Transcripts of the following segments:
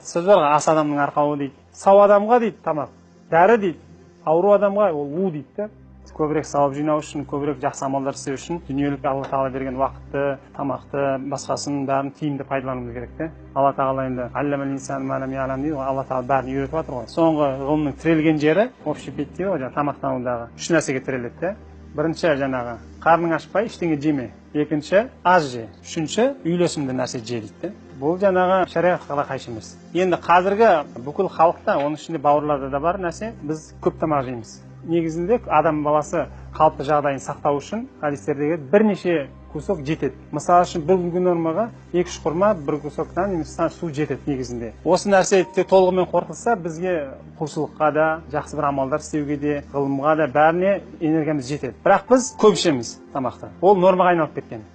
сөз бар, ас адамның арқауы дейді. Сау адамға дейді тамақ, дәрі дейді, ауру адамға ол у дейді. Көбірек сауап жинау үшін, көбірек жақсы амалдар істеу үшін дүниелік Алла тағала берген уақытты, тамақты, басқасын бәрін тиімді пайдалануымыз керек те. Алла тағала енді алламал инсан ма лам я'лам дейді ғой, Алла тағала бәрін үйретіп жатыр ғой. Соңғы ғылымның тірелген жері общепит дейді ғой, жаңағы тамақтанудағы үш нәрсеге тіреледі те. Бірінші жаңағы қарның ашпай ештеңе жеме, екінші аз же, үшінші үйлесімді нәрсе же дейді. Бұл жаңағы шариғатқа қайшы емес. Енді қазіргі бүкіл халықта, оның ішінде бауырларда да бар нәрсе, біз көп тамақ жейміз. Негізінде адам баласы қалыпты жағдайын сақтау үшін хадистердегі бірнеше кусок жетеді. Мысалы үшін бір күнгі нормаға 2-3 құрма, бір кусок нан немесе су жетеді негізінде. Осы нәрсе толығымен қорытылса, бізге құлшылыққа да, жақсы бір амалдар істеуге де, ғылымға да бәріне энергиямыз жетеді. Бірақ біз көп ішеміз тамақты. Ол нормаға айналып кеткен.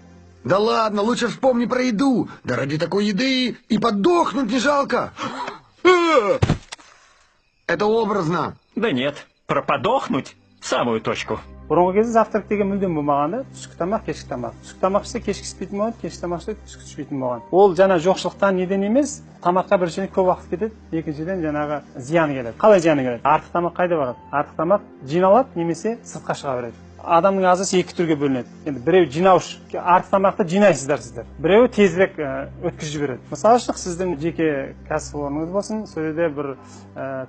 Да ладно, лучше вспомни про еду. Да ради такой еды и подохнуть не жалко. Это образно. Да нет. Про подохнуть в самую точку. Бұрынғы кезде завтрак деген мүлдем болмағанда, түскі тамақ, кешкі тамақ. Түскі тамақ ішсе кешкі іспейтін болған, кешкі тамақ ішсе түскі ішпейтін болған. Ол жаңа жоқшылықтан неден емес, тамаққа біріншіден көп уақыт кетеді, екіншіден жаңағы зияны келеді. Қалай зияны келеді? Артық тамақ қайда барады? Артық тамақ жиналады немесе сыртқа шыға береді. Адамның ағзасы екі түрге бөлінеді. Енді біреу жинауыш, артық тамақты жинайсыздар сіздер. Біреуі тезірек өткізіп жібереді. Мысалы үшін сіздің жеке кәсіпорныңыз болсын, сол жерде бір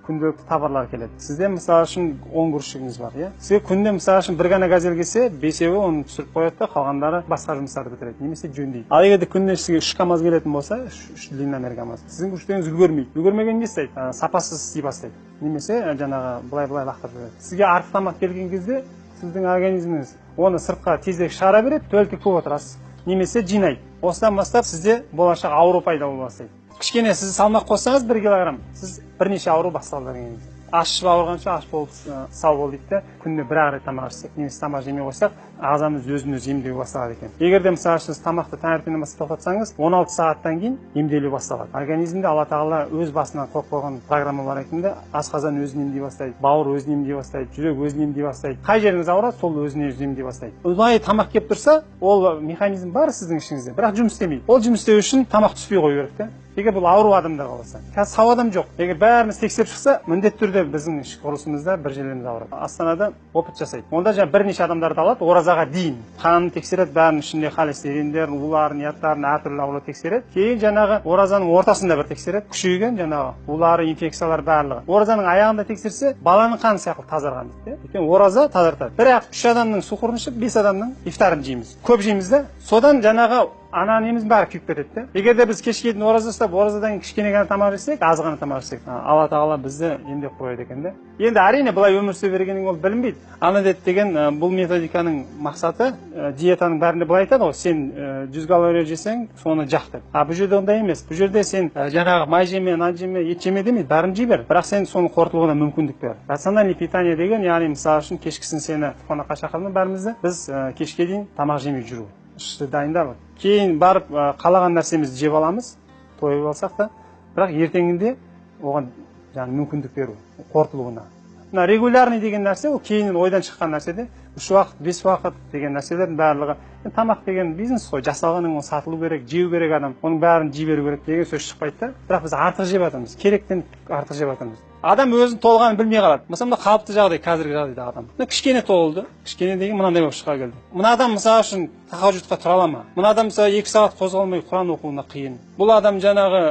күнделікті товарлар келеді. Сізде мысалы үшін 10 күрішшігіңіз бар, иә? Сізге күнде мысалы үшін бір ғана газель келсе, 5-еуі оны түсіріп қояды да, қалғандары басқа жұмыстарды бітіреді, немесе жөндейді. Ал егер күнде сізге 3 КАМАЗ келетін болса, 3 длинномер КАМАЗ, сіздің күріштеріңіз үлгермейді. Үлгермеген не істейді? Сапасыз істей бастайды. Немесе жаңағы былай лақтырып жібереді. Сізге артық тамақ келген кезде сіздің организміңіз оны сыртқа тезірек шығара береді, туалетке көп отырасыз, немесе жинайды. Осыдан бастап сізде болашақ ауру пайда бола бастайды. Кішкене сіз салмақ қоссаңыз 1 килограмм, сіз бірнеше ауру басталды дегеніңіз. Аш ішіп ауырғанша аш болып сау бол дейді де, күнде бір-ақ рет тамақ ішсек, немесе тамақ жемей қойсақ, ағзамыз өзін-өзі емдеуге басталады екен. Егер де мысалы сіз тамақты таңертеңнен бастап тоқтатсаңыз, 16 сағаттан кейін емделу басталады. Организмде Алла тағала өз басынан қойып қойған программа бар екен де, асқазан өзін емдей бастайды, бауыр өзін емдей бастайды, жүрек өзін емдей бастайды. Қай жеріңіз ауырады, сол өзін өзі емдей бастайды. Ұдайы тамақ келіп тұрса, ол механизм бар сіздің ішіңізде, бірақ жұмыс істемейді. Ол жұмыс істеу үшін тамақ түспей қою керек те. Егер бұл ауру адамдар қаласа, қазір сау адам жоқ. Егер бәріміз тексеріп шықса, міндетті түрде біздің ішкі құрылысымызда бір жерлеріміз ауырады. Астанада опыт жасайды. Онда жаңа бірнеше адамдарды алады, оразаға дейін қанын тексереді, бәрінің ішінде холестериндерін, уларын, ниаттарын әртүрлі ауру тексереді. Кейін жаңағы оразаның ортасында бір тексереді, күшейген жаңағы улары, инфекциялар барлығы. Оразаның аяғында тексерсе, баланың қаны сияқты тазарған дейді. Өйткені ораза тазартады. Бірақ 3 адамның суқұрын ішіп, 5 адамның ифтарын жейміз. Көп жейміз да, содан жаңағы ана неміз бәрі күйіп кетеді де. Егер де біз кешке дейін ораза ұстап, оразадан кішкене ғана тамақ жесек, аз ғана тамақ жесек, Алла тағала бізді емдеп қояды екен де. Енді әрине былай өмір сүре бергеннен ол білінбейді. Анадет деген бұл методиканың мақсаты, диетаның бәрінде былай айтады ғой, сен 100 калория жесең, соны жақ деп. Бұл жерде ондай емес. Бұл жерде сен жаңағы май жеме, нан жеме, ет жеме демейді, бәрін жей бер. Бірақ сен соны қорытылуына мүмкіндік бер. Рациональный питание деген, яғни мысалы үшін кешкісін сені қонаққа шақырдым бәрімізді, біз кешке дейін тамақ жемей жүру. Ішті дайындап. Кейін барып қалаған нәрсемізді жеп аламыз, тойып алсақ та, бірақ ертеңінде оған мүмкіндік беру, қорытылуына. Регулярный деген нәрсе, ол кейіннен ойдан шыққан нәрсе де, 3 уақыт, 5 уақыт деген нәрселердің барлығы. Тамақ деген бизнес қой, жасалғанның оны сатылу керек, жеу керек адам, оның бәрін жей беру керек деген сөз шықпайды да. Бірақ біз артық жеп жатырмыз, керектен артық жеп жатырмыз. Адам өзін толғанын білмей қалады. Мысалы қалыпты жағдай, қазіргі жағдайда адам. Кішкене толды, кішкене деген мынандай болып шыға келді. Мына адам мысалы үшін тахаджудқа тұра ала ма? Мына адам мысалы 2 сағат қозғалмай Құран оқуына қиын. Бұл адам жаңағы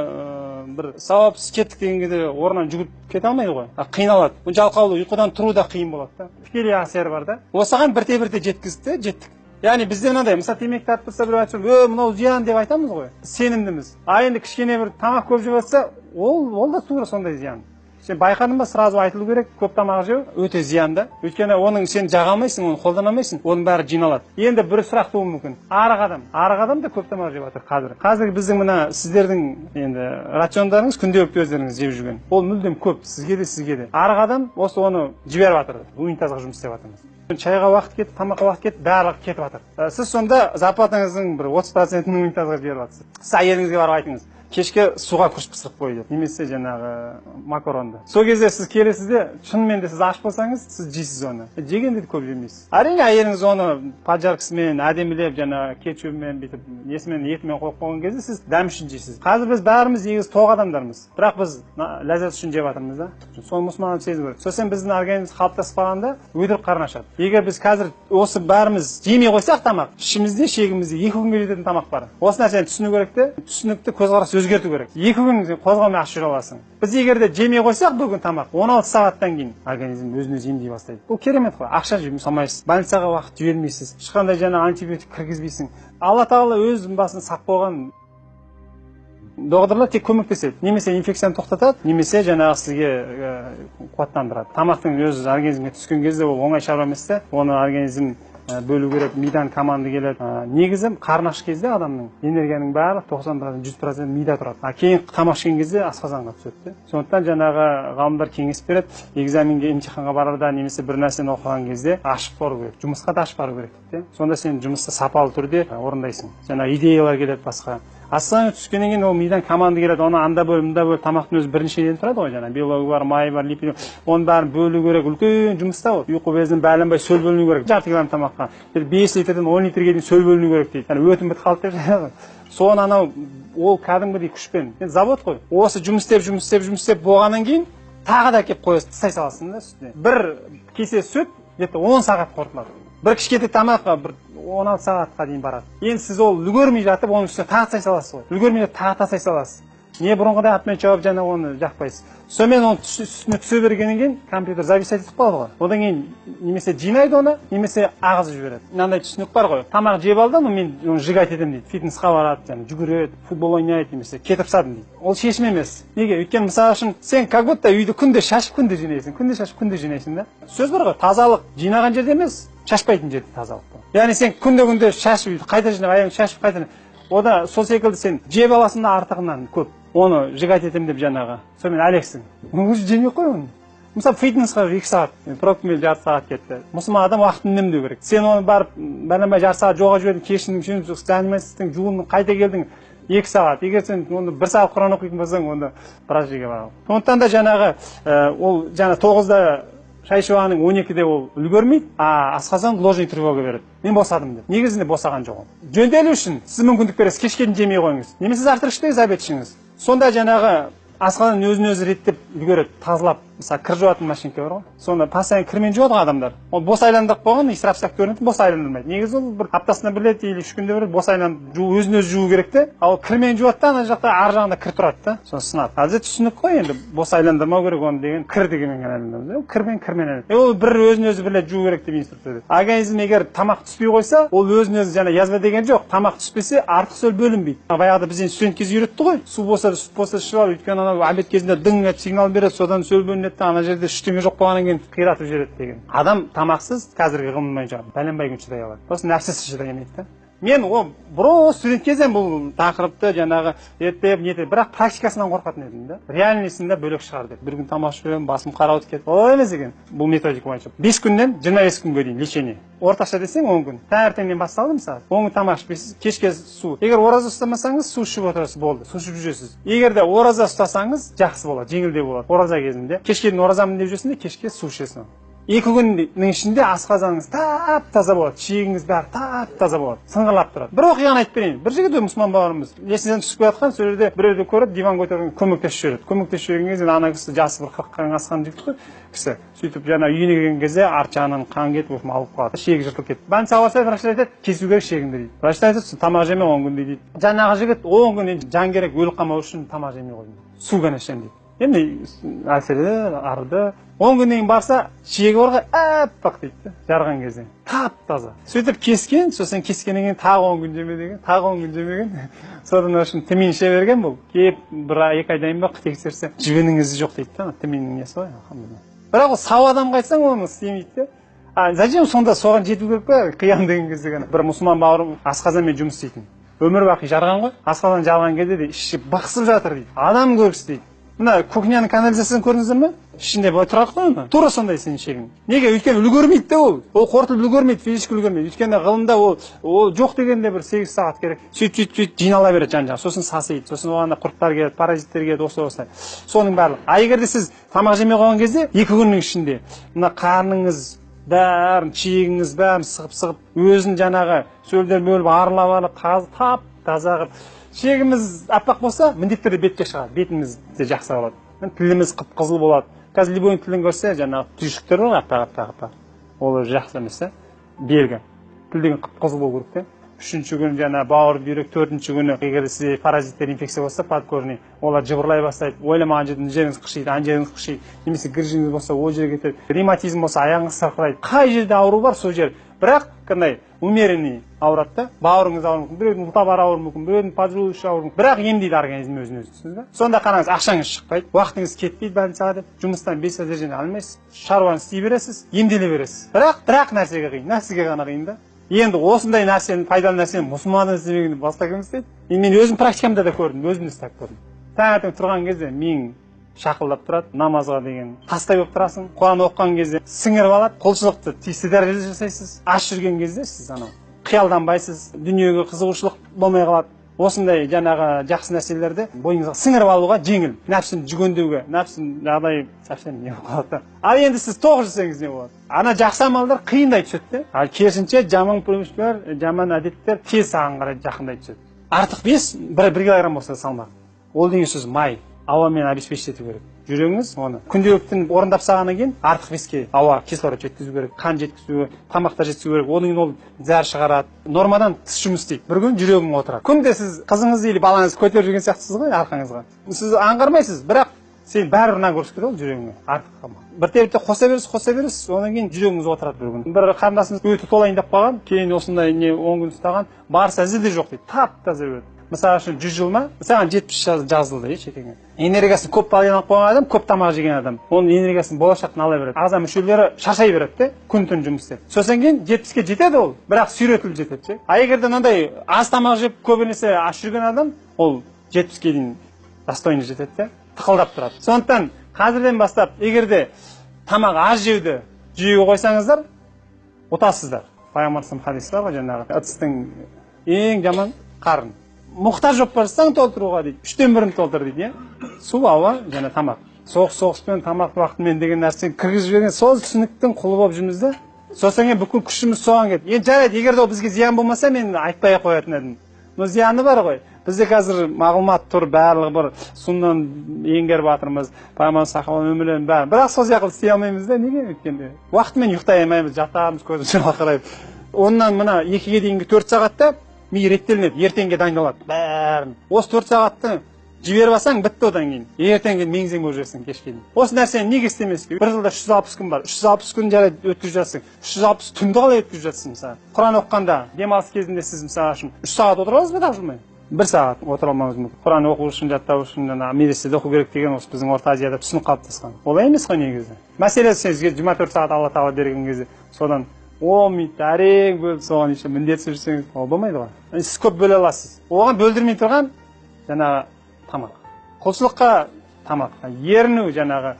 бір сауапсыз кеттік дегенге де орнынан жүгіріп кете алмайды ғой. Қиналады. Жалқаулы ұйқыдан тұру да қиын болады да. Тікелей әсері бар да. Осыған бірте-бірте жеткізді, жеттік. Яғни бізде мынандай, мысалы темекі тартып тұрса біреу айтса, мынау зиян деп айтамыз ғой. Сенімдіміз. Енді кішкене бір тамақ көп жеп жатса, ол да тура сондай зиян. Сен байқадың ба, сразу айтылу керек, көп тамақ жеу өте зиянды. Өйткені оның сен жаға алмайсың, оны қолдана алмайсың, оның бәрі жиналады. Енді бір сұрақ туы мүмкін. Арық адам да көп тамақ жеп жатыр қазір. Қазір біздің мына сіздердің енді рациондарыңыз күнделікті өздеріңіз жеп жүрген. Ол мүлдем көп, сізге де. Арық адам осы оны жіберіп жатыр. Унитазға жұмыс істеп жатырмыз. Чайға уақыт кетті, тамаққа уақыт кетті, барлығы кетіп жатыр. Сіз сонда зарплатаңыздың бір 30%-ін унитазға жіберіп жатырсыз. Сіз әйеліңізге барып айтыңыз. кешке суға күріш пісіріп қой деп, немесе жаңағы макаронды. Сол кезде сіз келесіз де, шынымен де сіз аш болсаңыз, сіз жейсіз оны. Жегенде де көп жемейсіз. Әрине әйеліңіз оны поджаркісімен, әдемілеп, жаңағы кетчупымен, бүйтіп, несімен, етімен қойып қойған кезде сіз дәм үшін жейсіз. Қазір біз бәріміз егіз тоқ адамдармыз. Бірақ біз ләззат үшін жеп жатырмыз да. Соны мұсылман сезім керек. Сосын біздің организміміз қалыптасып қалғанда өтірік қарын ашады. Егер біз қазір осы бәріміз жемей қойсақ тамақ, ішімізде, шегімізде 2 күнге жететін тамақ бар. Осы нәрсені түсіну керек те, түсінікті көзқарас өзгерту керек. 2 күн қозғалмай аш жүре аласың. Біз егер де жемей қойсақ бүгін тамақ, 16 сағаттан кейін организм өзін-өзі емдей бастайды. Бұл керемет қой. Ақша жұмсамайсыз, больницаға уақыт жібермейсіз, ешқандай жаңа антибиотик кіргізбейсің. Алла тағала өз басын сақ қойған доғдырлар тек көмектеседі. Немесе инфекцияны тоқтатады, немесе жаңағы сізге қуаттандырады. Тамақтың өз организмге түскен кезде ол оңай шаруа емес те, оны организм бөлу керек, мидан команда келеді. Негізі қарны аш кезде адамның энергияның бәрі 90%, 100% мида тұрады. Кейін тамақ ішкен кезде асқазанға түседі. Сондықтан жаңағы ғалымдар кеңес береді, экзаменге, емтиханға барарда немесе бір нәрсені оқыған кезде ашық бару керек, жұмысқа да ашық бару керек дейді. Сонда сен жұмысты сапалы түрде орындайсың. Жаңағы идеялар келеді басқа. Асқазанға түскеннен кейін ол мидан команда келеді, оны анда бөл, мында бөл, тамақтың өзі біріншіден тұрады ғой, жаңа белогі бар, майы бар, липид, оның бәрін бөлу керек, үлкен жұмыста ол. Ұйқы безінің бәленбай сөл бөліну керек. Жарты килограмм тамаққа 5 литрден 10 литрге дейін сөл бөліну керек дейді. Яғни өтім бітіп қалды деп жатады. Соны анау ол кәдімгідей күшпен. Енді завод қой. Осы жұмыс істеп болғаннан кейін тағы да келіп қоясың, тастай саласың да үстіне. Бір кесе сүт где-то 10 сағат қорытылады. Бір кішкентай тамаққа бір 16 сағатқа дейін барады. Енді сіз ол үлгермей жатып, оның үстіне тағы тастай саласыз ғой. Үлгермей жатып тағы тастай саласыз. Не бұрынғыдай атмен жауап жаңа оны жақпайсыз. Сонымен оны үстіне түсе бергеннен кейін компьютер зависать етіп қалады ғой. Одан кейін немесе жинайды оны, немесе ағызып жібереді. Мынандай түсінік бар ғой. Тамақ жеп алды, мен оны жигать етемін дейді. Фитнесқа барады, жаңа жүгіреді, футбол ойнайды, немесе кетіп тастадым дейді. Ол шешім емес. Неге? Өйткені мысалы үшін сен как будто үйді күнде шашып, күнде жинайсың да. Сөз бар ғой, тазалық жинаған жерде емес, шашпайтын жерде тазалық. Яғни сен күнде шашып, қайта жинап, аяғын шашып, қайта. Ода сол секілді сен жеп аласың да артығынан көп. Оны жигать етем деп жаңағы. Сонымен әлексің. Өзі жемей қой оны. Мысалы фитнесқа 2 сағат, проктымен жарты сағат кетті. Мұсылман адам уақытын үнемдеу керек. Сен оны барып бәленбай жарты сағат жоға жібердің, кешінің занимайсың, жуындың, қайта келдің 2 сағат. Егер сен оны 1 сағат Құран оқитын болсаң, онда біраз жерге барады. Сондықтан да жаңағы ол жаңа 9-да шай ішуінің 12-де ол үлгермейді, асқазан должен тревога береді. Мен босадым деп. Негізінде босаған жоқ. Жөнделу үшін сіз мүмкіндік бересіз, кешке дейін жемей қойыңыз. Немесе завтрак ішпеңіз, обед ішіңіз. Сонда жаңағы асқазан өзін-өзі реттеп үлгереді, тазалап. Мысалы кір жуатын машинка бар ғой. Сонда постоянно кірмен жуады адамдар. Ол бос айландырып қойған, исрафсақ көрінеді, бос айландырмайды. Негізі ол бір аптасына 1 рет или 3 күнде бір рет бос айландырып өзін-өзі жуу керек те. Ал кірмен жуады да, ана жақта ар жағында кір тұрады да. Соны сынады. Әзір түсінік қой енді, бос айландырмау керек оны деген, кір дегенмен айландырамыз. Кірмен. Ол бір өзін-өзі бір рет жуу керек деп инструктор береді. Организм егер тамақ түспей қойса, ол өзін-өзі жаңа язва деген жоқ. Тамақ түспесе артық сөл бөлінбейді. Баяғыда біз енді студент кезде үйретті ғой. Су болса, сүт болса ішіп ал, өйткені ана обед кезінде дың етіп сигнал береді, содан сөл бөлінеді, ана жерде ештеңе жоқ болғаннан кейін қиратып жібереді деген. Адам тамақсыз қазіргі ғылым бойынша бәленбай күн шыдай алады. Осы нәпсісіз шыдай алмайды да. Мен ол бұрын студент кезден бұл тақырыпты жаңағы еттеп нетіп, бірақ практикасынан қорқатын едім да. Реальныйсында бөлек шығар деп. Bir күн тамақ ішпедім, басым қарауытып кетті. Олай емес екен. Бұл методика бойынша 5 күннен 25 күнге дейін лечение. Орташа десең 10 күн. Таңертеңнен басталды мысалы. 10 күн тамақ ішпейсіз, кешке су. Егер ораза ұстамасаңыз, су ішіп отырасыз, болды. Су ішіп жүресіз. Егер де ораза ұстасаңыз, жақсы болады, жеңілдеу болады. Ораза кезінде. Кешке дейін оразамын деп жүрсің де, кешке су ішесің. 2 күннің ішінде асқазаныңыз тап-таза болады, шегіңіз бәрі тап-таза болады, сыңғырлап тұрады. Бір оқиғаны айтып берейін. Бір жігіт мұсылман бауырымыз есінен түсіп жатқан, сол жерде біреуді көріп, диван көтерген көмектесіп жүреді. Көмектесіп жүрген кезде ана кісі жасы бір 40-қа асқан жігіт қой. Кісі сөйтіп жаңа үйіне келген кезде арт жағынан қан кетіп, алып қалады, шегі жыртылып кетті. Больницаға барса, врачтар айтады, кесу керек шегіңді дейді. Врачтар айтады, тамақ жеме 10 күндей дейді. Жаңағы жігіт 10 күн жан керек өліп қалмау үшін тамақ жемей қойды. Су ғана ішемін дейді. Енді әлсіреді, арыды. 10 күннен кейін барса, шегі орға әппақ дейді, жарған кезде. Тап-таза. Сөйтіп кескен, сосын кескеннен кейін тағы 10 күн жемеген, тағы 10 күн жемеген. Содан үшін тімин іше берген бұл. Кеп 1-2 айдан ба тексерсе, жібеніңіз жоқ дейді да, тіминнің несі ғой, алхамдулилlah. Бірақ ол сау адамға айтсаң, оны істемейді. Зачем сонда соған жету керек па? Қиян деген кезде ғана. Бір мұсылман бауырым асқазанмен жұмыс істейтін. Өмір бақи жарған ғой. Асқазан жарған кезде де іші бықсып жатыр дейді. Адам көргісі дейді. мына кухняның канализациясын көрдіңіздер ме? Ішінде былай тұрады ғой ана. Тура сондай сенің шегің. Неге? Өйткені үлгермейді да ол. Ол қорытылып үлгермейді, физически үлгермейді. Өйткені ғылымда ол жоқ дегенде бір 8 сағат керек. Сөйтіп жинала береді жан-жағы. Сосын сасиды. Сосын оған құрттар келеді, паразиттер келеді, осылай. Соның барлығы. А егер де сіз тамақ жемей қойған кезде 2 күннің ішінде мына қарныңыз бәрін, чиегіңіз бәрін сығып, өзін жаңағы сөлдер бөліп, арылап, тап таза қылып. Шегіміз аппақ болса, міндетті түрде бетке шығады. Бетіміз де жақсы болады. Тіліміз қып-қызыл болады. Қазір любой тілін көрсе, жаңағы түйшіктер бар, аппақ. Ол жақсы емес, белгі. Тіл деген қып-қызыл болу керек те. 3-ші күні жаңа бауыр бүйрек, 4-ші күні егер сізде паразиттер инфекция болса, подкорный, олар жыбырлай бастайды. Ойламаған жеріңіз қышиды, ана жеріңіз қышиды. Немесе грыжеңіз болса, ол жерге кетеді. Ревматизм болса, аяғыңыз сырқырайды. Қай жерде ауру бар, сол жер. Бірақ қандай умеренный ауырады да, бауырыңыз ауыру мүмкін, біреудің ұлтабары ауыру мүмкін, біреудің поджелудочный ауыру мүмкін. Бірақ емдейді организм өзін-өзі, түсіндіңіз бе? Сонда қараңыз, ақшаңыз шықпайды, уақытыңыз кетпейді больницаға деп, жұмыстан бесәдержен алмайсыз, шаруаны істей бересіз, емделе бересіз. Бірақ нәрсеге қиын, нәпсіге ғана қиын да. Енді осындай нәрсені, пайдалы нәрсені мұсылманның істемегенде басқа кім істейді? Мен өзім практикамда да көрдім, өзім де істеп көрдім. Таңертең тұрған кезде миың шақылдап тұрады, намазға деген тастай болып тұрасың. Құран оқыған кезде сіңіріп алады, құлшылықты тиісті дәрежеде жасайсыз. Аш жүрген кезде сіз анау қиялданбайсыз, дүниеге қызығушылық болмай қалады. Осындай жаңағы жақсы нәрселерді бойыңызға сіңіріп алуға жеңіл, нәпсіні жүгендеуге, нәпсінің жағдайы совсем не болады. Ал енді сіз тоқ жүрсеңіз не болады? Ана жақсы амалдар қиындай түседі. Ал керісінше жаман промышлар, жаман әдеттер тез саған қарай жақындай түседі. Артық бес, 1 килограмм болса салмақ. Ол деген сөз май. Ауамен обеспечить ету керек. Жүрегіңіз оны күнделіктің орындап сағаннан кейін артық беске ауа, кислород жеткізу керек, қан жеткізу, тамақтар жеткізу керек. Одан кейін ол зәр шығарады. Нормадан тыс жұмыс істейді. Бір күн жүрегің отырады. Күнде сіз қызыңызды или балаңызды көтеріп жүрген сияқтысыз ғой арқаңызға. Сіз аңғармайсыз, бірақ сен бәрібір нан көрсетеді ол жүрегіңе артық қылма. Бір тепте қоса бересіз, одан кейін жүрегіңіз отырады бір күн. Бір қарындасымыз өте толайын деп қалған, кейін осындай 10 күн ұстаған, барса ізі де жоқ дейді. Тап-таза өлді. Мысалы үшін 100 жыл ма, саған 70 жазылды шекеңе. Энергиясын көп алып қойған адам, көп тамақ жеген адам, оның энергиясын болашақтан ала береді. Ағза мүшелері шаршай береді де, күн-түн жұмыс істеп. Сосын кейін 70-ке жетеді ол, бірақ сүйретіліп жетеді. А егер де мынандай аз тамақ жеп көбінесе аш жүрген адам, ол 70-ке дейін достойно жетеді де, тықылдап тұрады. Сондықтан қазірден бастап, егер де тамақ аз жеуді жүйеге қойсаңыздар, ұтасыздар. Пайғамбарымыздың хадисі бар ғой жаңағы, ыдыстың ең жаман қарын. Мұқтаж болып барсаң толтыруға дейді, 3-тен 1-ін толтыр дейді, су, ауа және тамақ. Соғыспен тамақ уақытымен деген нәрсені кіргізіп жіберген сол түсініктің құлы болып жүрміз да. Сосын бүкіл күшіміз соған кетті. Енді жарайды, егер де ол бізге зиян болмаса, мен айтпай қоятын едім. Но зияны бар ғой. Бізде қазір мағлұмат тұр, барлығы бір суннан еңгеріп жатырмыз, пайғамбар сахабаның өмірлерін бәрін. Бірақ сол сияқты істей алмаймыз да, неге? Өйткені уақытымен ұйықтай алмаймыз, жатамыз, көзіміз жалқырайып. Оннан мына 2-ге дейінгі 4 сағатта ми реттелінеді, ертеңге дайындалады бәрін. Осы 4 сағатты жіберіп алсаң бітті, одан кейін ертеңге меңзең болып жүрсің кешке дейін. Осы нәрсені неге істемеске? Бір жылда 360 күн бар, 360 күн жарайды өткізіп жатсың, 360 түнді қалай өткізіп жатсың мысалы? Құран оқығанда демалыс кезінде сіз мысалы үшін 3 сағат отыра аласыз ба тапжылмай? 1 сағат отыра алмауыңыз мүмкін. Құран оқу үшін, жаттау үшін медреседе оқу керек деген осы біздің Орта Азияда түсінік қалыптасқан. Олай емес қой негізі. Мәселе сізге 24 сағат Алла тағала берген кезде содан 10 минут әрең бөліп соған еще міндетсіз жүрсеңіз, ол болмайды ғой. Сіз көп бөле аласыз. Оған бөлдірмей тұрған жаңағы тамақ. Құлшылыққа тамақ, еріну жаңағы,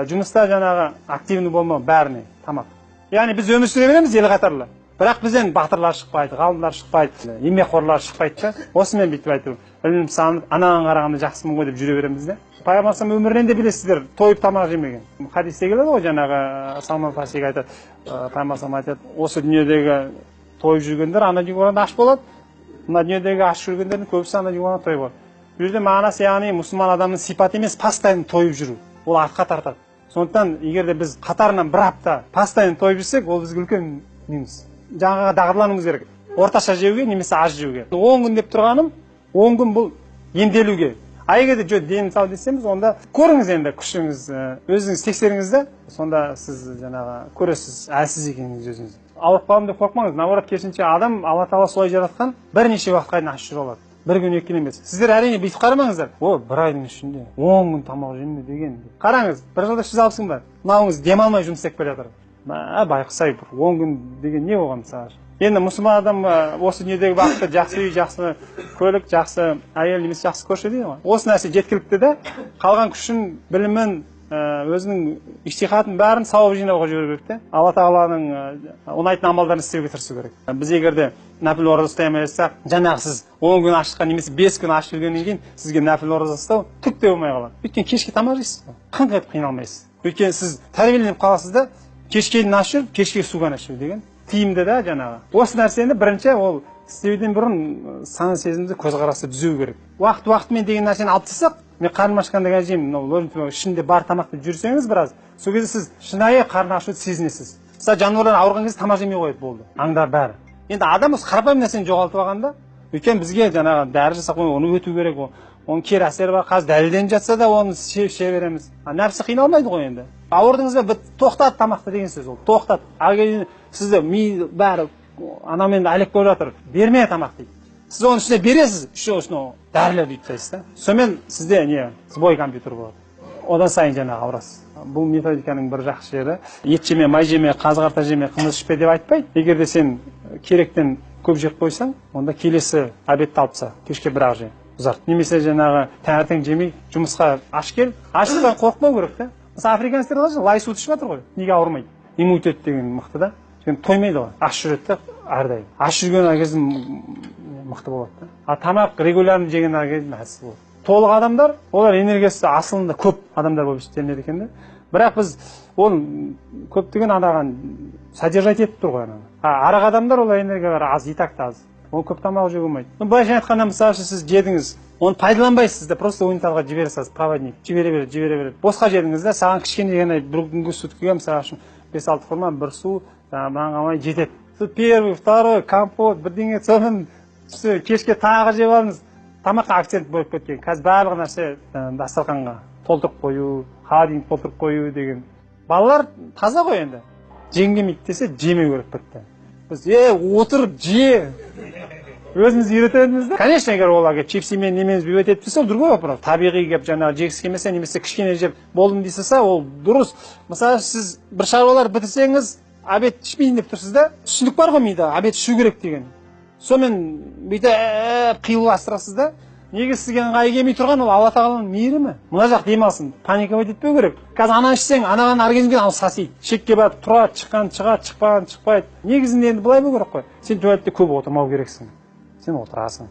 жұмыста жаңағы активный болмау бәріне тамақ. Яғни біз өмір сүре береміз ел қатарлы. Бірақ бізден батырлар шықпайды, ғалымдар шықпайды, еңбекқорлар шықпайды. Осымен бүйтіп айту. Ілім салынып, анаған қарағанда жақсымын ғой деп жүре береміз де. Пайғамбар өмірінен де білесіздер, тойып тамақ жемеген. Хадисте келеді ғой жаңағы Салман Фарсиге айтады, пайғамбар айтады, осы дүниедегі тойып жүргендер ана жерге барғанда аш болады, мына дүниедегі аш жүргендердің көбісі ана жерге барғанда той болады. Бұл жерде мағынасы яғни мұсылман адамның сипаты емес, постоянно тойып жүру. Ол артқа тартады. Сондықтан егер де біз қатарынан 1 апта постоянно тойып жүрсек, ол бізге үлкен минус. Жаңаға дағдылануымыз керек. Орташа жеуге немесе аз жеуге. 10 күн деп тұрғаным, 10 күн бұл емделуге. А егер де дені сау десеміз, онда көріңіз енді күшіңіз, өзіңіз тексеріңіз, сонда сіз жаңағы көресіз, әлсіз екеніңіз өзіңіз. Ауырып қалам деп қорқмаңыз. Наоборот, керісінше адам Алла тағала солай жаратқан, бірнеше уақытқа дейін аш жүре алады. 1 күн 2 күн емес. Сіздер әрине бүйтіп қарамаңыздар. О, 1 айдың ішінде 10 күн тамақ жеме деген. Қараңыз, 1 жылда 360 күн бар. Мынауыңыз демалмай жұмыс істеп келе жатыр. байқысай бір 10 күн деген не болған мысалы. Енді мұсылман адам осы дүниедегі бақытты жақсы үй, жақсы көлік, жақсы әйел немесе жақсы көрші дейді ғой. Осы нәрсе жеткілікті де, қалған күшін, білімін, өзінің иштихатын бәрін сауап жинауға жіберу керек те. Алла тағаланың ұнайтын амалдарын істеуге тырысу керек. Біз егерде нәпіл ораза ұстай алмасақ, жаңағы сіз 10 күн ашыққа немесе 5 күн ашып жүргеннен кейін сізге нәпіл ораза ұстау түк те болмай қалады. Өйткені кешке тамақ жейсіз, қаңқайып қиналмайсыз. Өйткені сіз тәрбиеленіп қаласыз да, кешке дейін аш жүріп, кешке су ғана ішу деген тиімді да жаңағы. Осы нәрсені бірінші ол істеуден бұрын сана сезімді, көзқарасты түзеу керек. Уақыт-уақытымен деген нәрсені алып тастасақ, мен қарным ашқанда әжем ішінде бар тамақты жүрсеңіз біраз, сол кезде сіз шынайы қарны ашуды сезінесіз. Мысалы жануарлар ауырған кезде тамақ жемей қойды болды, аңдар бәрі. Енді адам осы қарапайым нәрсені жоғалтып алғанда, өйткені бізге жаңағы дәрі жасап оны өту керек, оның кері әсері бар, қазір дәлелденіп жатса да оны ше береміз. Нәпсі қиналмайды ғой енді. Ауырдыңыз ба, тоқтат тамақты деген сөз ол. Тоқтат. Ал сізді ми бәрі анамен әлек болып жатыр, берме тамақ дейді. Сіз оның ішіне бересіз, үшеуісіне дәрілерді үйтсайсыз да. Сонымен сізде не, сбой компьютер болады. Одан сайын жаңағы ауырасыз. Бұл методиканың бір жақсы жері. Ет жеме, май жеме, қазы-қарта жеме, қымыз ішпе деп айтпайды. Егер де сен керектен көп жеп қойсаң, онда келесі обедті алыпса, кешке бір-ақ же. Ұзарт. Немесе жаңағы таңертең жемей, жұмысқа аш кел. Аштықтан қорықпау керек та. Мысалы африканецтер лай суды ішіп жатыр ғой. Неге ауырмайды? Иммунитет деген мықты да. Тоймайды ғой. Аш жүреді да әрдайым. Аш жүрген кезде мықты болады да. А тамақ регулярно жеген кезде әлсіз болады. Толық адамдар, олар энергиясы асылында көп адамдар болып істелінеді екен да. Бірақ біз оны көптеген анаған содержать етіп тұр ғой. Арақ адамдар олар энергиялары аз, и так аз. Ол көп тамақ жеуге болмайды. Былайша айтқанда мысалы сіз жедіңіз, оны пайдаланбайсыз да, просто ойынталға жібере саласыз, проводник, жібере береді. Босқа жедіңіз да, саған кішкене ғана бір күнгі суткіге мысалы үшін 5-6 форма бір су, маған қалмай жетеді. Первый, второй, компот, бірдеңе соның кешке тағы жеп алыңыз. Тамаққа акцент болып кеткен. Қазір барлық нәрсе дастарханға толтырып қою, холодильник толтырып қою деген. Балалар таза ғой енді. Жегің келмейді десе, жемеу керек бітті. Біз отыр, же. Өзіміз үйретеміз да. Конечно, егер оларға чипсимен немеңіз бүйет етіп тұрса, ол другой вопрос. Табиғи кеп жаңағы жегісі келмесе, немесе кішкене жеп болдым дейсіз, ол дұрыс. Мысалы, сіз бір шаруалар бітірсеңіз, обед ішпейін деп тұрсыз да, түсінік бар ғой мида, обед ішу керек деген. Сонымен бүйтіп қиыластырасыз да. Неге сізге ыңғайы келмей тұрған, ол Алла тағаланың мейірімі. Мына жақ демалсын, паникалап етпеу керек. Қазір ананы ішсең, анаған аргенізмге ал сасиды. Шекке барып тұрады, шыққан шығады, шықпаған шықпайды. Негізінде енді былай болу керек қой. Сен туалетте көп отырмау керексің. Сен отырасың.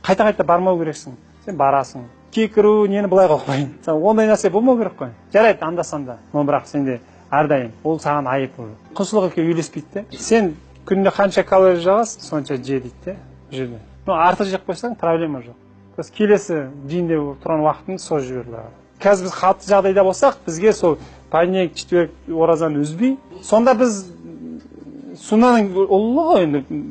Қайта-қайта бармау керексің. Сен барасың. Кекіру, нені былай қоймайын. Ондай нәрсе болмау керек қой. Жарайды, анда-санда. Но бірақ сенде әрдайым ол саған айып болды. Құлшылық екеуі үйлеспейді де. Сен күнде қанша калория жағасың, сонша же дейді де. Жерде. Артық жеп қойсаң, проблема жоқ. Келесі жиінде тұрған уақытын сол жіберді. Қазір біз қалыпты жағдайда болсақ, бізге сол понедельник, четверг оразаны үзбей, сонда біз суннаның ұлылығы енді.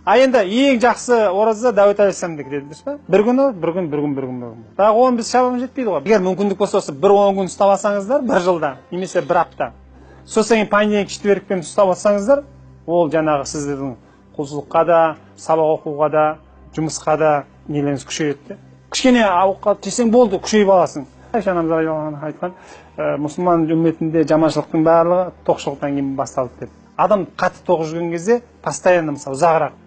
А енді ең жақсы ораза Дәуіт алейхиссаламдікі деді, дұрыс па? Bir күн. Бірақ оны біз шабамыз жетпейді ғой. Егер мүмкіндік болса, бір 10 күн ұстап алсаңыздар, бір жылда, немесе бір апта. Сосын понедельник, четвергпен ұстап алсаңыздар, ол жаңағы сіздердің құлшылыққа да, сабақ оқуға да, жұмысқа да нелеріңіз күшейеді. Кішкене ауқат жесең болды, күшейіп аласың. Айша анамыз айтқан, мұсылман үмметінде жаманшылықтың барлығы тоқшылықтан кейін басталды деп. Адам қатты тоқ жүрген кезде постоянно мысалы ұзағырақ.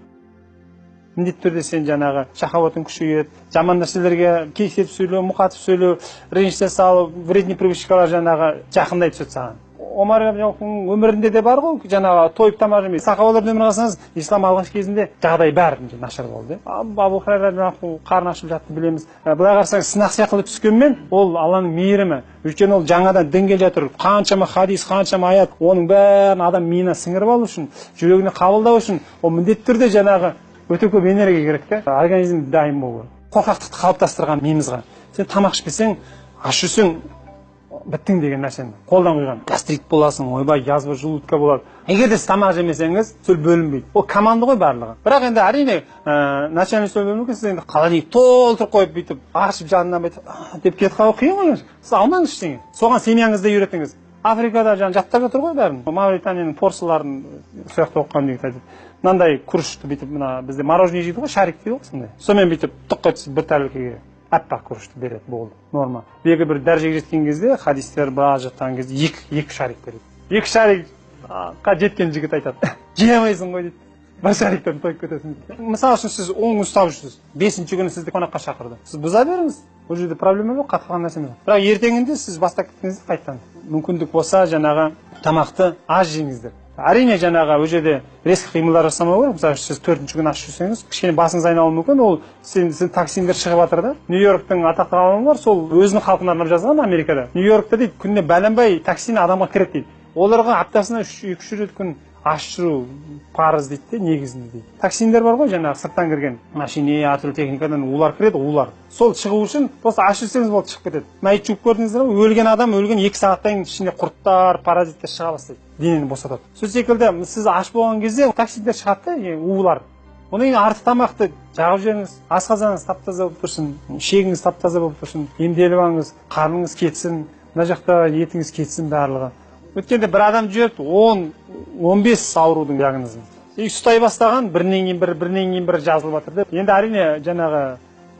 Міндетті түрде сен жаңағы шахауатың күшейеді, жаман нәрселерге кейсетіп сөйлеу, мұқатып сөйлеу, ренжіте салу, вредный привычкалар жаңағы жақындай түседі саған. Омар ибн өмірінде де бар ғой, жаңағы тойып тамақ жемей. Сахабалардың өмірін қарасаңыз, ислам алғаш кезінде жағдай бәрі нашар болды. Абу Хурайра қарны ашып жатты білеміз. Былай қарасаңыз, сынақ сияқты түскенмен, ол Алланың мейірімі. Өйткені ол жаңадан дін келе жатыр. Қаншама хадис, қаншама аят, оның бәрін адам миына сіңіріп алу үшін, жүрегіне қабылдау үшін, ол міндетті түрде жаңағы өте көп энергия керек те. Организм дайын болу. Қорқақтықты қалыптастырған миымызға. Сен тамақ ішпесең, аш жүрсең, біттің деген нәрсені қолдан қойған. Гастрит боласың, ойбай, язва желудка болады. Егер де тамақ жемесеңіз, сол бөлінбейді. Ол команда ғой барлығы. Бірақ енді әрине, начальник сол бөлінуге сіз енді қалай толтырып қойып бүйтіп, ашып жанынан бүйтіп деп кетіп қалу қиын ғой. Сіз алмаңыз ештеңе. Соған семьяңызды үйретіңіз. Африкада жаттап жатыр ғой бәрін. Мавританияның порсыларын сояқта оқыған деген айтады. Мынандай күрішті бүйтіп, мына бізде мороженое жейді ғой, шарик дейді ғой сондай. Сонымен бүйтіп тұққа түсіп бір тәрелкеге аппақ күрішті береді, болды, норма. Белгілі бір дәрежеге жеткен кезде, хадистер біраз жатқан кезде екі шарик береді. Екі шарик жеткен жігіт айтады жей алмайсың ғой дейді бір шариктерін тойып кетесің дейді. Мысалы үшін сіз 10 күн ұстап жүрсіз, 5-ші күні сізді қонаққа шақырды, сіз бұза беріңіз, бұл жерде проблема жоқ, қатқан нәрсе емес. Бірақ ертеңінде сіз бастап кеттіңіз қайтадан мүмкіндік болса жаңағы тамақты аз жеңіздер. Әрине жаңағы ол жерде резко қимылдар жасамау керек. Мысалы сіз 4-ші күн аш жүрсеңіз, кішкене басыңыз айналуы мүмкін. Ол сен токсиндер шығып жатыр да. Нью-Йорктың атақты ғалымы бар, сол өзінің халқына арнап жазған Америкада. Нью-Йоркта дейді, күніне бәленбай токсин адамға кіреді дейді. Оларға аптасына 2-3 рет күн аш жүру парыз дейді де, негізінде дейді. Токсиндер бар ғой, жаңағы сырттан кірген машине, әртүрлі техникадан улар кіреді, улар. Сол шығу үшін просто аш жүрсеңіз болды, шығып кетеді. Мәйіт жуып көрдіңіздер ме? Өлген адам өлген 2 сағаттан ішінде құрттар, паразиттер шыға бастайды. Денені босатады. Сол секілді сіз аш болған кезде токсиндер шығады да, улар. Одан кейін артық тамақты жағып жеңіз, асқазаныңыз тап-таза болып тұрсын, ішегіңіз тап-таза болып тұрсын, емделіп алыңыз, қарныңыз кетсін, мына жақта етіңіз кетсін барлығы. Өткенде бір адам жүріп 10-15 аурудың диагнозын. Ұстай бастаған бірінен кейін бір жазылып жатыр деп. Енді әрине жаңағы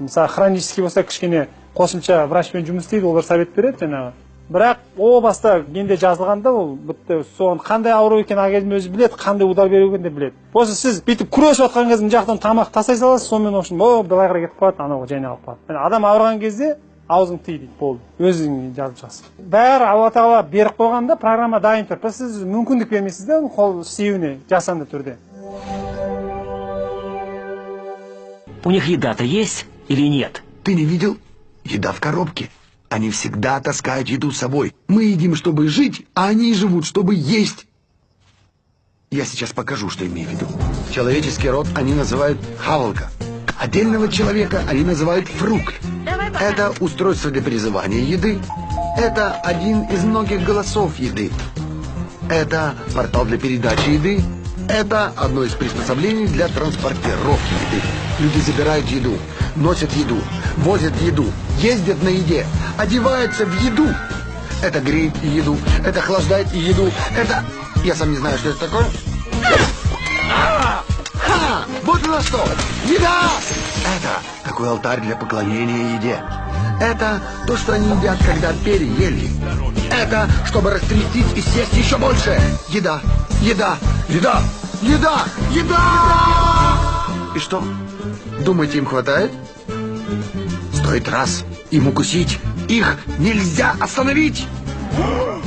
мысалы хронический болса кішкене қосымша врачпен жұмыс істейді, олар совет береді жаңағы. Бірақ о баста генде жазылғанда ол бітті, соған қандай ауру екен агенті өзі біледі, қандай удар беру екен де біледі. Осы сіз бүйтіп күресіп жатқан кезде жақтан тамақ тастай саласыз, сонымен общем, былай қарай кетіп қалады, анау жайнап қалады. Адам ауырған кезде аузың тый дейді, болды. Өзің жазып шығасың. Бәрі Алла Тағала беріп қойғанда программа дайын тұр. Сіз мүмкіндік бермейсіз де қол істеуіне жасанды түрде. У них еда-то есть или нет? Ты не видел? Еда в коробке. Они всегда таскают еду с собой. Мы едим, чтобы жить, а они живут, чтобы есть. Я сейчас покажу, что имею в виду. Человеческий род они называют хавалка. Отдельного человека они называют фрукт. Это устройство для призывания еды. Это один из многих голосов еды. Это портал для передачи еды. Это одно из приспособлений для транспортировки еды. Люди забирают еду, носят еду, возят еду, ездят на еде, одеваются в еду. Это греет еду, это охлаждает еду, это... Я сам не знаю, что это такое. Ха! Вот оно что! Еда! Это такой алтарь для поклонения еде. Это то, что они едят, когда переели. Это чтобы растрястись и съесть еще больше. Еда, еда, еда, еда, еда! И что? Думаете, им хватает? Стоит раз им укусить, их нельзя остановить.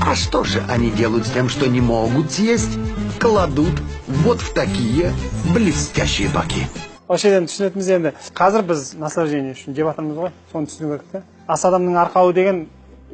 А что же они делают с тем, что не могут съесть? Кладут вот в такие блестящие баки. Осы жерден түсінетіміз енді, қазір біз наслаждение үшін жеп жатырмыз ғой, соны түсіну керек те. Ас адамның арқауы деген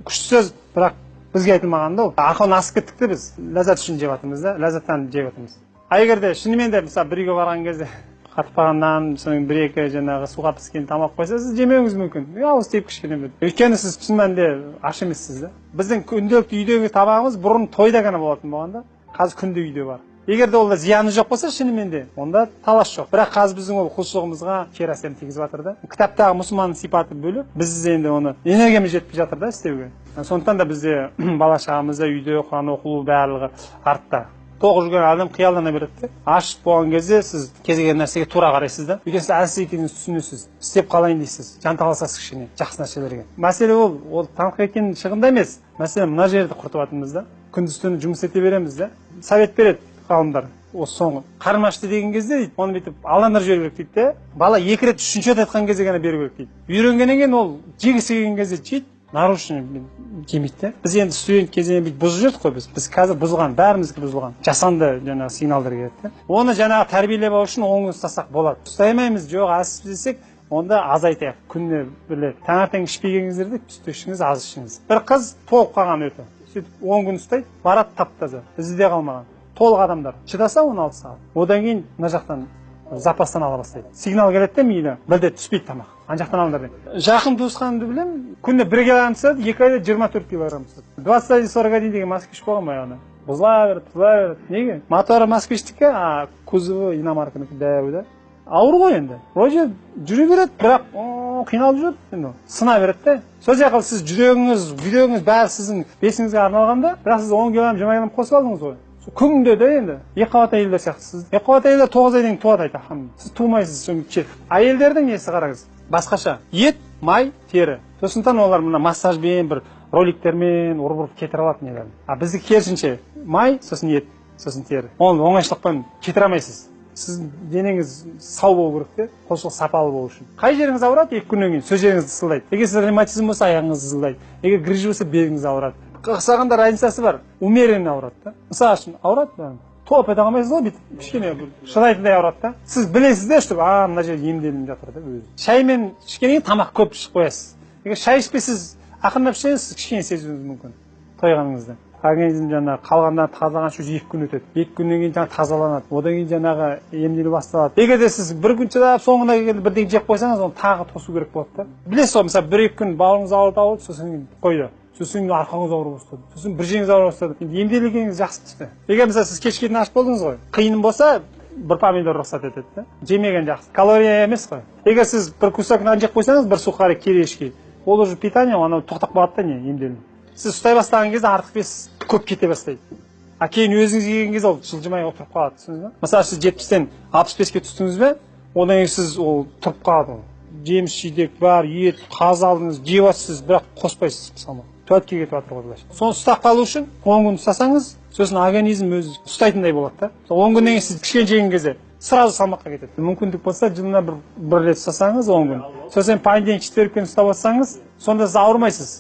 күшті сөз, бірақ бізге айтылмаған да ол. Арқауын асып кеттік те біз, ләззат үшін жеп жатырмыз да, ләззаттан жеп жатырмыз. А егер де шынымен де мысалы бір үйге барған кезде қатып қалғаннан соң бір-екі жаңағы суға піскен тамақ қойса, сіз жемеуіңіз мүмкін. Ауыз тиіп кішкене. Өйткені сіз шын мәнінде аш емессіз да. Біздің күнделікті үйдегі табағымыз бұрын тойда ғана болатын болғанда, қазір күнде үйде бар. Егер де олда зияны жоқ болса, шынымен де, онда талас жоқ. Бірақ қазір біздің ол құлшылығымызға кері әсерін тигізіп жатыр да. Кітаптағы мұсылманның сипаты бөліп, біз енді оны энергиямыз жетпей жатыр да істеуге. Сондықтан да бізде бала шағамызда үйде Құран оқылу барлығы артта. Тоқ жүрген адам қиялдана береді. Аш болған кезде сіз кез келген нәрсеге тура қарайсыз да. Өйткені сіз әлсіз екеніңізді түсінесіз. Істеп қалайын дейсіз. Жанталасасыз кішкене жақсы нәрселерге. Мәселе ол таңқы екенін шығында емес. Мәселе мына жерді құртып жатырмыз да. Күндіз-түні жұмыс ете береміз да. Совет береді ғалымдар. Осы соңғы қарым ашты деген кезде дейді, оны бүйтіп алдандырып жіберу керек дейді де. Бала 2 рет, 3-ші рет айтқан кезде ғана беру керек дейді. Үйренгеннен кейін ол жегісі келген кезде жейді. Нарушение жемейді де. Біз енді студент кезінен бүйтіп бұзып жүрдік қой біз. Біз қазір бұзылған, бәрімізге бұзылған. Жасанды жаңағы сигналдар келеді де. Оны жаңағы тәрбиелеп алу үшін 10 күн ұстасақ болады. Ұстай алмаймыз, жоқ, асып десек, онда азайтайық. Күніне бір таңертең ішпегеніңіздерді түсте ішіңіз, аз ішіңіз. Бір қыз толып қалған өте. Сөйтіп 10 күн ұстайды, барады тап-таза. Бізде қалмаған. Толық адамдар шыдаса 16 сағат. Одан кейін мына жақтан запастан ала бастайды. Сигнал келеді де миына, білде түспейді тамақ. Ана жақтан алыңдар дейді. Жақын туысқанымды білемін, күнде 1 килограмм түседі, 2 айда 24 килограмм түседі. 20-40 деген москвич болған баяғыда. Бұзыла береді. Неге? Моторы москвичтікі, а кузовы иномарканікі дәу да. Ауыр ғой енді. Вроде жүре береді, бірақ қиналып жүреді. Сына береді де. Сол жаққа сіз жүрегіңіз, бүйрегіңіз бәрі сіздің бесіңізге арналғанда, бірақ сіз 10 килограмм, 20 килограмм қосып алдыңыз ғой. Күнде де енді екіқабат әйелдер сияқтысыз. Екіқабат әйелдер 9 айдан туады айтады. Сіз тумайсыз, соны әйелдердің несі қараңыз. Басқаша. Ет, май, тері. Сондықтан олар мына массажбен, бір роликтермен ұрып кетіре алады нелерін. А біздікі керісінше май, сосын ет. сосын тері. Оны оңайшылықпен кетіре алмайсыз. Сіздің денеңіз сау болу керек те, құлшылық сапалы болу үшін. Қай жеріңіз ауырады, 2 күннен кейін сол жеріңізді сыздайды. Егер сіз ревматизм болса, аяғыңыз сыздайды. Егер грыжа болса, беліңіз ауырады. Қақсағанда разницасы бар. Умеренно ауырады да. Мысалы үшін ауырады, топ ете алмайсыз ғой, бүйтіп кішкене шыдайтындай ауырады да. Сіз білесіз де, что мына жер емделіп жатыр да өзі. Шаймен кішкене тамақ көп ішіп қоясыз. Егер шай ішпесіз, ақырындап ішсеңіз, сіз кішкене сезуіңіз мүмкін тойғаныңызды. Организм жаңағы қалғаннан тазаланған үшін 2 күн өтеді. 2 күннен кейін жаңағы тазаланады. Одан кейін жаңағы емделу басталады. Егер де сіз 1 күн шыдап, соңына келгенде бірдеңе жеп қойсаңыз, оны тағы тосу керек болады да. Білесіз ғой, мысалы 1-2 күн бауырыңыз ауырды, сосын қойды. Сосын арқаңыз ауырып бастады. Сосын бір жеріңіз ауырып бастады. Енді емделгеніңіз жақсы түсті. Егер мысалы сіз кешке дейін аш болдыңыз ғой, қиын болса, бір помидор рұқсат етеді да. Жемеген жақсы. Калория емес қой. Егер сіз бір кусок нан жеп қойсаңыз, бір сухарик келешки, ол уже питание, ана тоқтап қалады да, не емделу. Сіз ұстай бастаған кезде артық бес көп кете бастайды. А кейін өзіңіз келген кезде ол жылжымай отырып қалады, түсіндіңіз бе? Мысалы сіз 70-тен 65-ке түстіңіз бе, одан кейін сіз ол тұрып қалады. Жеміс жидек бар, ет, қаз алдыңыз, жеп жатсыз, бірақ қоспайсыз салмақ. Төтке кетіп жатыр ғой былайша. Соны ұстап қалу үшін 10 күн ұстасаңыз, сосын организм өзі ұстайтындай болады да. 10 күннен кейін сіз кішкене жеген кезде сразу салмаққа кетеді. Мүмкіндік болса, жылына бір рет ұстасаңыз 10 күн. Сосын понедельник, четверг күні ұстап жатсаңыз, сонда сіз ауырмайсыз.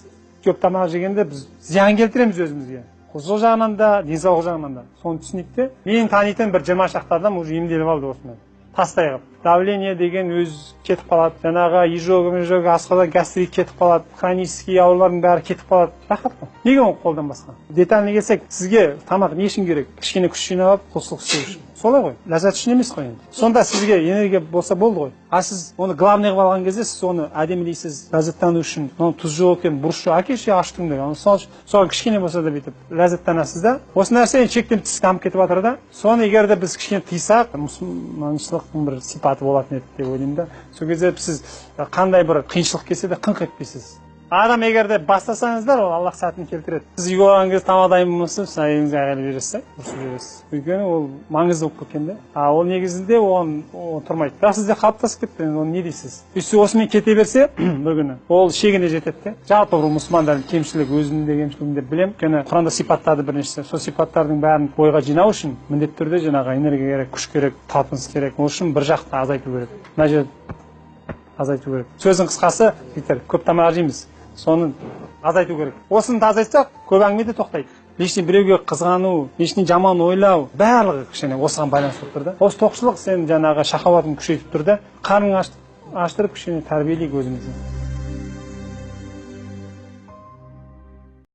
Көп тамақ жегенде біз зиян келтіреміз өзімізге. Құлшылық жағынан да, денсаулық жағынан да. Соны түсінейік те. Мен танитын бір 20 шақты адам уже емделіп алды осымен. Тастай қылып. Давление деген өз кетіп қалады. Жаңағы изжога, асқазан гастрит кетіп қалады. Хронический аурулардың бәрі кетіп қалады. Рахат қой. Неге оны қолдан басқа? Детальный келсек, сізге тамақ не үшін керек? Кішкене күш жинап, құлшылық істеу үшін. Солай ғой. Ләззат үшін емес қой енді. Сонда сізге энергия болса болды ғой. А сіз оны главный қылып алған кезде сіз оны әдемілейсіз, ләззаттану үшін, оның тұз жоқ екен, бұрыш жоқ, әкеше аштың деген. Соған кішкене болса да бүйтіп ләззаттанасыз да. Осы нәрсе шектен тыс дамып кетіп жатыр да. Соны егер де біз кішкене тыйсақ, мұсылманшылықтың бір сипаты болатын еді деп ойлаймын да. Сол кезде сіз қандай бір қиыншылық келсе де қыңқ етпейсіз. Адам егер де бастасаңыздар, ол Аллах сәтін келтіреді. Сіз үйге барған кезде тамақ дайын болмаса, сіз әйеліңізге айғайлап жібересіз, ұрсып жібересіз. Өйткені ол маңызды болып кеткен де. Ол негізінде оған тұрмайды. Бірақ сізде қалыптасып кетті, оны не дейсіз? Үйсі осымен кете берсе, бір күні ол шегіне жетеді де. Жалпы бір мұсылмандардың кемшілігі, өзінің де кемшілігін білемін. Өйткені Құранда сипаттады біріншісі. Сол сипаттардың бәрін ойға жинау үшін міндетті түрде жаңағы энергия керек, күш керек, талпыныс керек. Ол үшін бір жақты азайту керек. Мына жерде азайту керек. Сөздің қысқасы, көп тамақ жейміз. Соны азайту керек. Осыны азайтсақ, көп әңгіме де тоқтайды. Лишний біреуге қызғану, лишний жаман ойлау, барлығы кішкене осыған байланысты тұр да. Осы тоқшылық сен жаңағы шахауатын күшейтіп тұр да, қарның аштырып кішкене тәрбиелейік өзімізді.